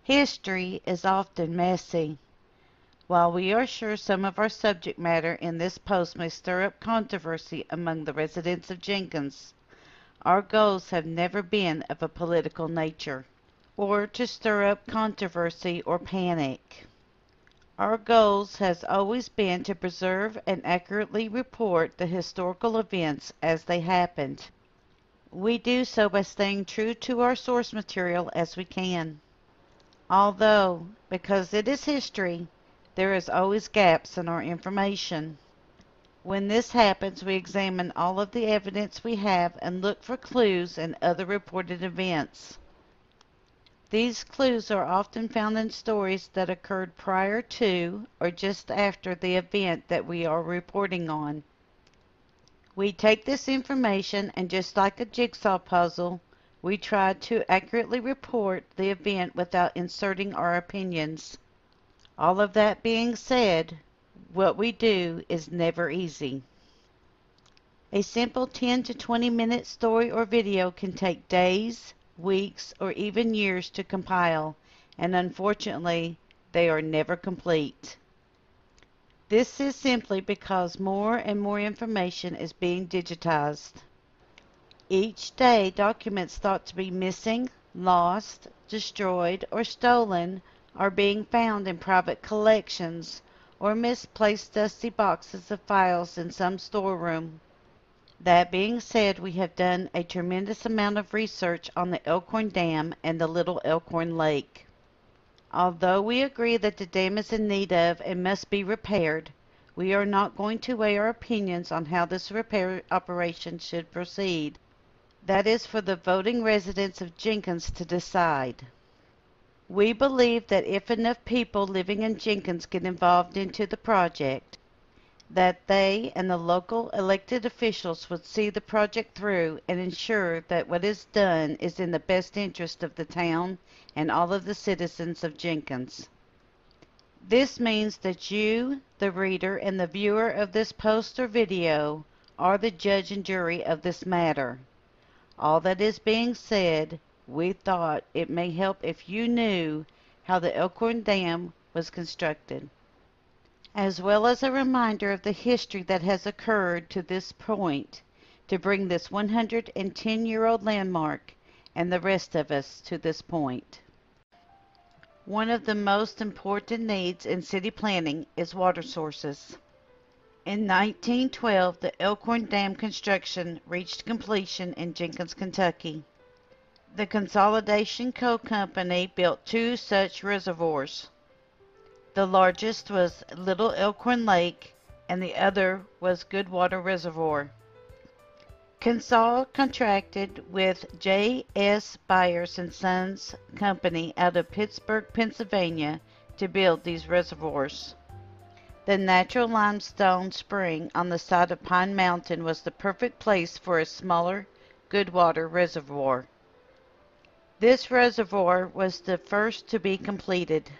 History is often messy. While we are sure some of our subject matter in this post may stir up controversy among the residents of Jenkins, our goals have never been of a political nature, or to stir up controversy or panic. Our goals has always been to preserve and accurately report the historical events as they happened. We do so by staying true to our source material as we can. Although, because it is history, there is always gaps in our information. When this happens, we examine all of the evidence we have and look for clues in other reported events. These clues are often found in stories that occurred prior to or just after the event that we are reporting on. We take this information and, just like a jigsaw puzzle, we try to accurately report the event without inserting our opinions. All of that being said, what we do is never easy. A simple 10 to 20 minute story or video can take days, weeks, or even years to compile, and unfortunately, they are never complete. This is simply because more and more information is being digitized. Each day, documents thought to be missing, lost, destroyed, or stolen are being found in private collections or misplaced dusty boxes of files in some storeroom. That being said, we have done a tremendous amount of research on the Elkhorn Dam and the Little Elkhorn Lake. Although we agree that the dam is in need of and must be repaired, we are not going to weigh our opinions on how this repair operation should proceed. That is for the voting residents of Jenkins to decide. We believe that if enough people living in Jenkins get involved into the project, that they and the local elected officials would see the project through and ensure that what is done is in the best interest of the town and all of the citizens of Jenkins. This means that you, the reader, and the viewer of this post or video are the judge and jury of this matter. All that is being said, we thought it may help if you knew how the Elkhorn Dam was constructed, as well as a reminder of the history that has occurred to this point to bring this 110-year-old landmark and the rest of us to this point. One of the most important needs in city planning is water sources. In 1912, the Elkhorn Dam construction reached completion in Jenkins, Kentucky. The Consolidation Coal Company built two such reservoirs. The largest was Little Elkhorn Lake, and the other was Goodwater Reservoir. Consol contracted with J.S. Byers and Sons Company out of Pittsburgh, Pennsylvania, to build these reservoirs. The natural limestone spring on the side of Pine Mountain was the perfect place for a smaller Goodwater Reservoir. This reservoir was the first to be completed,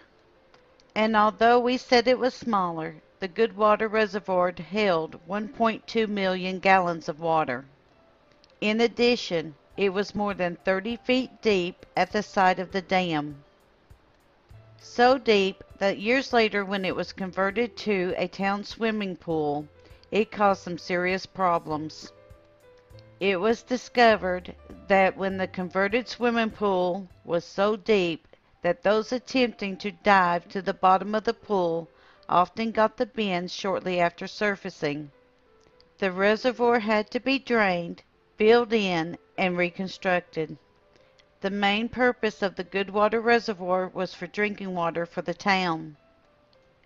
and although we said it was smaller, the Goodwater Reservoir held 1.2 million gallons of water. In addition, it was more than 30 feet deep at the side of the dam. So deep that years later, when it was converted to a town swimming pool, it caused some serious problems. It was discovered that when the converted swimming pool was so deep that those attempting to dive to the bottom of the pool often got the bends shortly after surfacing. The reservoir had to be drained, filled in, and reconstructed. The main purpose of the Goodwater Reservoir was for drinking water for the town.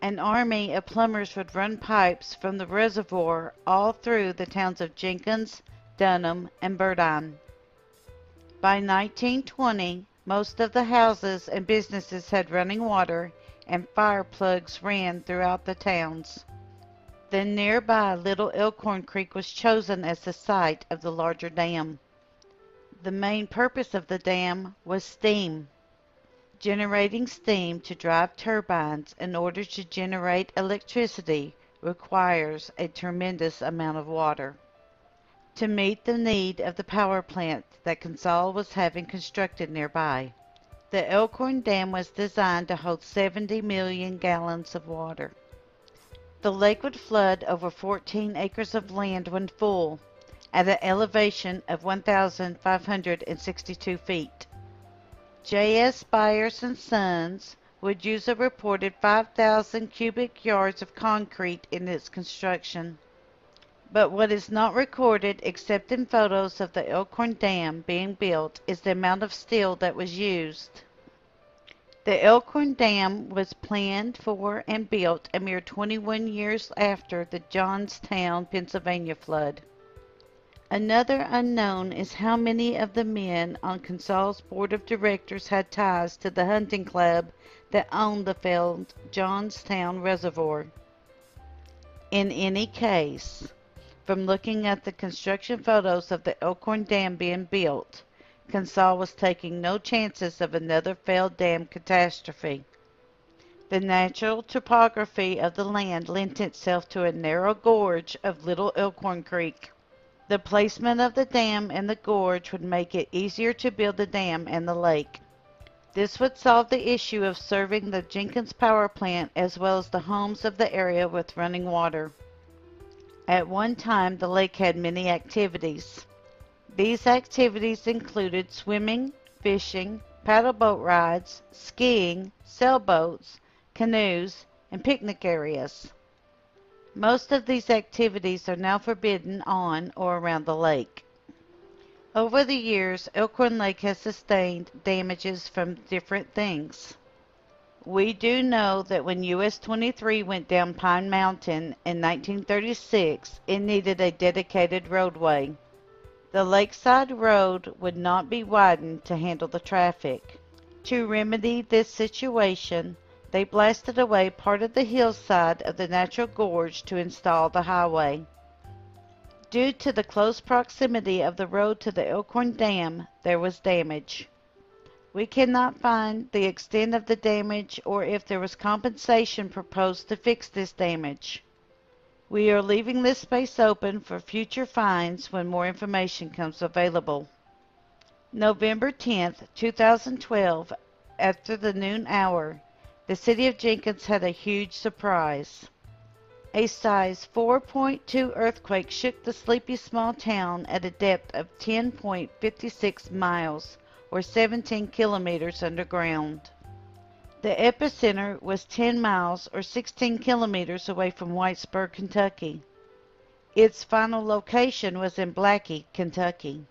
An army of plumbers would run pipes from the reservoir all through the towns of Jenkins, Dunham, and Burdine. By 1920, most of the houses and businesses had running water, and fire plugs ran throughout the towns. The nearby Little Elkhorn Creek was chosen as the site of the larger dam. The main purpose of the dam was steam. Generating steam to drive turbines in order to generate electricity requires a tremendous amount of water. To meet the need of the power plant that Consol was having constructed nearby, The Elkhorn Dam was designed to hold 70 million gallons of water. The lake would flood over 14 acres of land when full, at an elevation of 1,562 feet. J.S. Byers and Sons would use a reported 5,000 cubic yards of concrete in its construction. But what is not recorded except in photos of the Elkhorn Dam being built is the amount of steel that was used. The Elkhorn Dam was planned for and built a mere 21 years after the Johnstown, Pennsylvania flood. Another unknown is how many of the men on Consol's board of directors had ties to the hunting club that owned the failed Johnstown Reservoir. In any case, from looking at the construction photos of the Elkhorn Dam being built, Consol was taking no chances of another failed dam catastrophe. The natural topography of the land lent itself to a narrow gorge of Little Elkhorn Creek. The placement of the dam in the gorge would make it easier to build the dam and the lake. This would solve the issue of serving the Jenkins power plant as well as the homes of the area with running water. At one time, the lake had many activities. These activities included swimming, fishing, paddle boat rides, skiing, sailboats, canoes, and picnic areas. Most of these activities are now forbidden on or around the lake. Over the years, Elkhorn Lake has sustained damages from different things. We do know that when US 23 went down Pine Mountain in 1936, it needed a dedicated roadway. The lakeside road would not be widened to handle the traffic. To remedy this situation, they blasted away part of the hillside of the natural gorge to install the highway. Due to the close proximity of the road to the Elkhorn Dam, there was damage. We cannot find the extent of the damage or if there was compensation proposed to fix this damage. We are leaving this space open for future finds when more information comes available. November 10, 2012, after the noon hour, the city of Jenkins had a huge surprise. A size 4.2 earthquake shook the sleepy small town at a depth of 10.56 miles, or 17 kilometers underground. The epicenter was 10 miles or 16 kilometers away from Whitesburg, Kentucky. Its final location was in Blackie, Kentucky.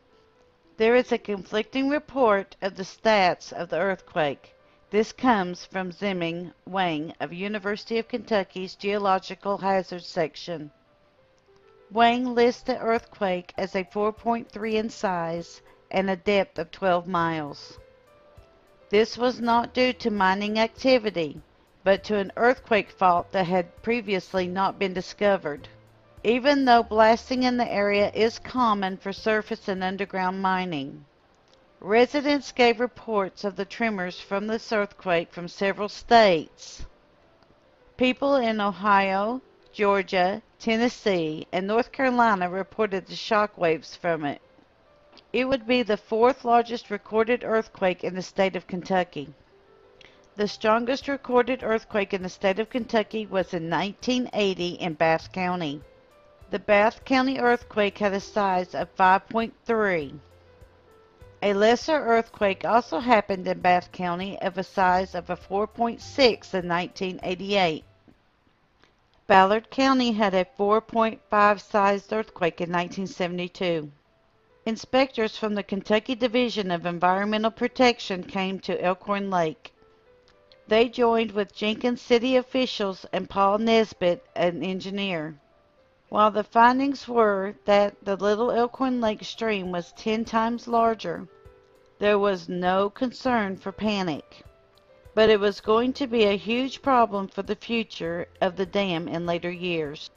There is a conflicting report of the stats of the earthquake. This comes from Ziming Wang of University of Kentucky's Geological Hazards Section. Wang lists the earthquake as a 4.3 in size and a depth of 12 miles. This was not due to mining activity, but to an earthquake fault that had previously not been discovered. Even though blasting in the area is common for surface and underground mining, residents gave reports of the tremors from this earthquake from several states. People in Ohio, Georgia, Tennessee, and North Carolina reported the shock waves from it. It would be the fourth largest recorded earthquake in the state of Kentucky. The strongest recorded earthquake in the state of Kentucky was in 1980 in Bath County. The Bath County earthquake had a size of 5.3. A lesser earthquake also happened in Bath County of a size of a 4.6 in 1988. Ballard County had a 4.5 sized earthquake in 1972. Inspectors from the Kentucky Division of Environmental Protection came to Elkhorn Lake. They joined with Jenkins City officials and Paul Nesbitt, an engineer. While the findings were that the Little Elkhorn Lake stream was 10 times larger, there was no concern for panic. But it was going to be a huge problem for the future of the dam in later years.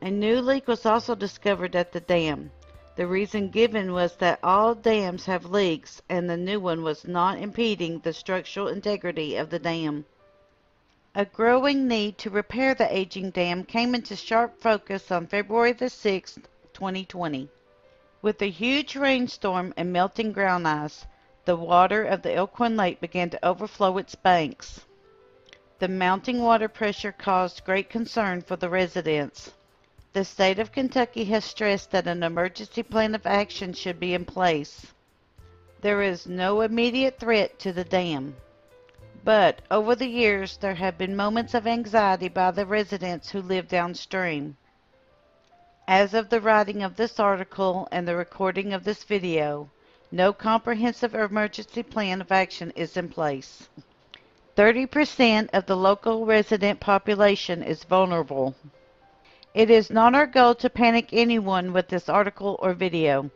A new leak was also discovered at the dam. The reason given was that all dams have leaks and the new one was not impeding the structural integrity of the dam. A growing need to repair the aging dam came into sharp focus on February the 6th, 2020. With a huge rainstorm and melting ground ice, the water of the Elkhorn Lake began to overflow its banks. The mounting water pressure caused great concern for the residents. The state of Kentucky has stressed that an emergency plan of action should be in place. There is no immediate threat to the dam, but over the years there have been moments of anxiety by the residents who live downstream. As of the writing of this article and the recording of this video, no comprehensive emergency plan of action is in place. 30% of the local resident population is vulnerable. It is not our goal to panic anyone with this article or video,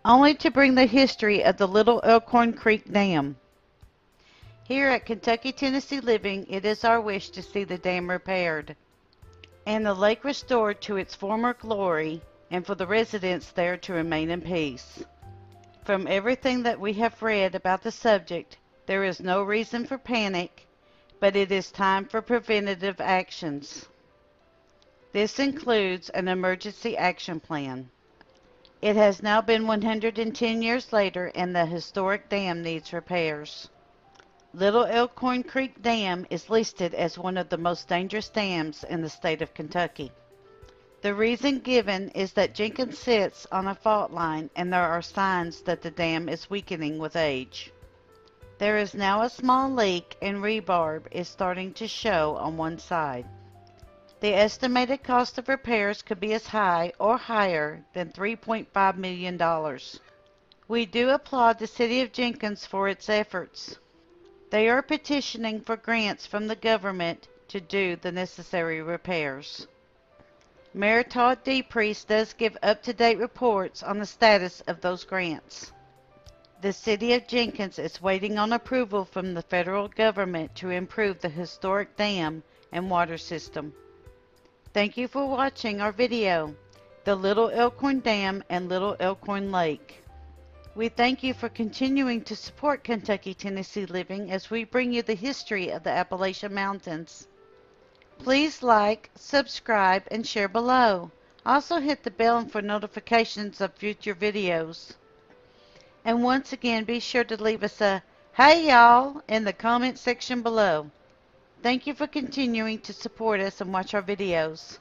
only to bring the history of the Little Elkhorn Creek Dam. Here at Kentucky Tennessee Living, it is our wish to see the dam repaired and the lake restored to its former glory, and for the residents there to remain in peace. From everything that we have read about the subject, there is no reason for panic, but it is time for preventative actions. This includes an emergency action plan. It has now been 110 years later and the historic dam needs repairs. Little Elkhorn Creek Dam is listed as one of the most dangerous dams in the state of Kentucky. The reason given is that Jenkins sits on a fault line and there are signs that the dam is weakening with age. There is now a small leak and rebarb is starting to show on one side. The estimated cost of repairs could be as high or higher than $3.5 million. We do applaud the City of Jenkins for its efforts. They are petitioning for grants from the government to do the necessary repairs. Mayor Todd D. Priest does give up-to-date reports on the status of those grants. The City of Jenkins is waiting on approval from the federal government to improve the historic dam and water system. Thank you for watching our video, The Little Elkhorn Dam and Little Elkhorn Lake. We thank you for continuing to support Kentucky Tennessee Living as we bring you the history of the Appalachian Mountains. Please like, subscribe, and share below. Also hit the bell for notifications of future videos. And once again, be sure to leave us a "Hey y'all" in the comment section below. Thank you for continuing to support us and watch our videos.